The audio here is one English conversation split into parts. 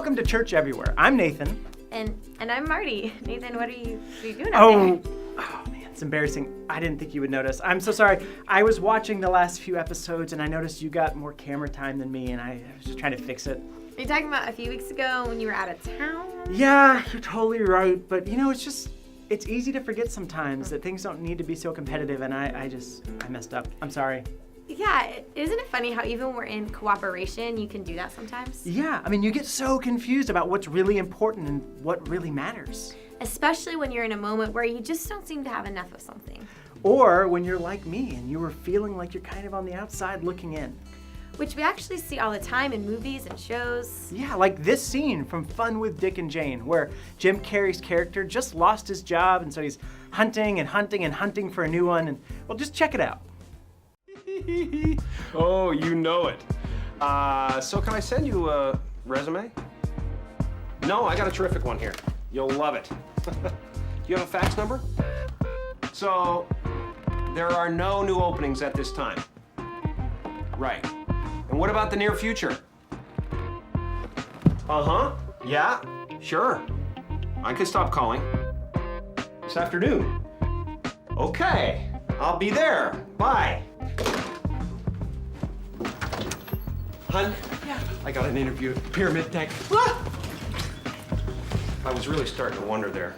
Welcome to Church Everywhere. I'm Nathan. And I'm Marty. Nathan, what are you doing out there? Oh man, it's embarrassing. I didn't think you would notice. I'm so sorry. I was watching the last few episodes and I noticed you got more camera time than me and I was just trying to fix it. Are you talking about a few weeks ago when you were out of town? Yeah, you're totally right. But it's easy to forget sometimes that things don't need to be so competitive and I messed up. I'm sorry. Yeah, isn't it funny how even when we're in cooperation, you can do that sometimes? Yeah, I mean, you get so confused about what's really important and what really matters. Especially when you're in a moment where you just don't seem to have enough of something. Or when you're like me and you were feeling like you're kind of on the outside looking in. Which we actually see all the time in movies and shows. Yeah, like this scene from Fun with Dick and Jane, where Jim Carrey's character just lost his job and so he's hunting and hunting and hunting for a new one. And well, just check it out. Oh, you know it. So can I send you a resume? No, I got a terrific one here. You'll love it. Do you have a fax number? So, there are no new openings at this time. Right. And what about the near future? Uh-huh. Yeah, sure. I could stop calling. This afternoon. Okay, I'll be there. Bye. Hun, yeah. I got an interview at Pyramid Tech. What? I was really starting to wonder there.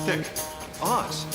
Dick, Oz.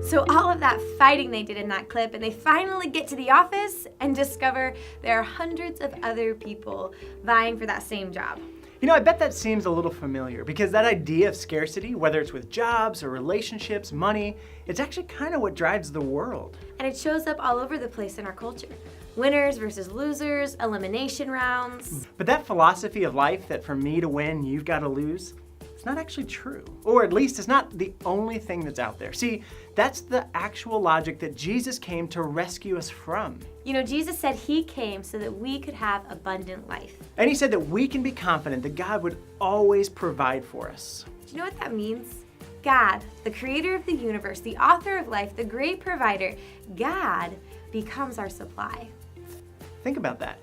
So all of that fighting they did in that clip, and they finally get to the office and discover there are hundreds of other people vying for that same job. You know, I bet that seems a little familiar because that idea of scarcity, whether it's with jobs or relationships, money, it's actually kind of what drives the world. And it shows up all over the place in our culture. Winners versus losers, elimination rounds. But that philosophy of life that for me to win, you've got to lose, it's not actually true. Or at least it's not the only thing that's out there. See, that's the actual logic that Jesus came to rescue us from. You know, Jesus said he came so that we could have abundant life. And he said that we can be confident that God would always provide for us. Do you know what that means? God, the creator of the universe, the author of life, the great provider, God becomes our supply. Think about that.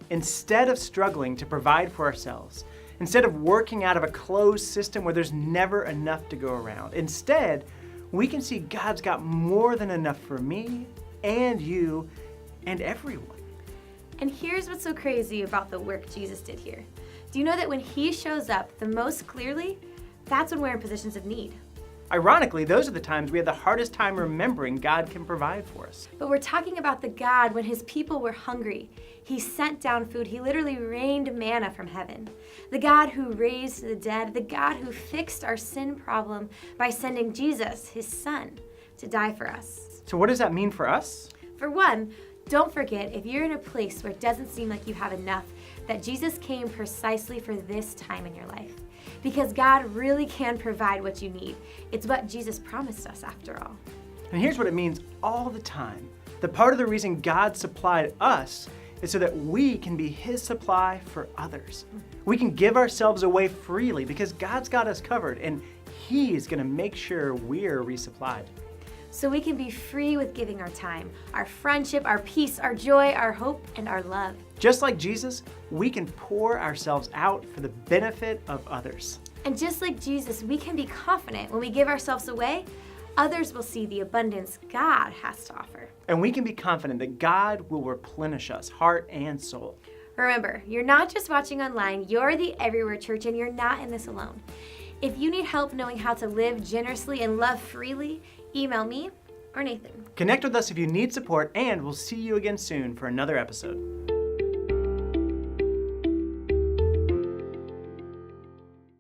Instead of struggling to provide for ourselves, instead of working out of a closed system where there's never enough to go around, instead, we can see God's got more than enough for me and you and everyone. And here's what's so crazy about the work Jesus did here. Do you know that when he shows up the most clearly, that's when we're in positions of need? Ironically, those are the times we have the hardest time remembering God can provide for us. But we're talking about the God when his people were hungry. He sent down food. He literally rained manna from heaven. The God who raised the dead, the God who fixed our sin problem by sending Jesus, his son, to die for us. So what does that mean for us? For one, don't forget, if you're in a place where it doesn't seem like you have enough, that Jesus came precisely for this time in your life. Because God really can provide what you need. It's what Jesus promised us after all. And here's what it means all the time. The part of the reason God supplied us is so that we can be His supply for others. We can give ourselves away freely because God's got us covered, and He is going to make sure we're resupplied. So we can be free with giving our time, our friendship, our peace, our joy, our hope, and our love. Just like Jesus, we can pour ourselves out for the benefit of others. And just like Jesus, we can be confident when we give ourselves away, others will see the abundance God has to offer. And we can be confident that God will replenish us, heart and soul. Remember, you're not just watching online, you're the Everywhere Church, and you're not in this alone. If you need help knowing how to live generously and love freely, email me or Nathan. Connect with us if you need support, and we'll see you again soon for another episode.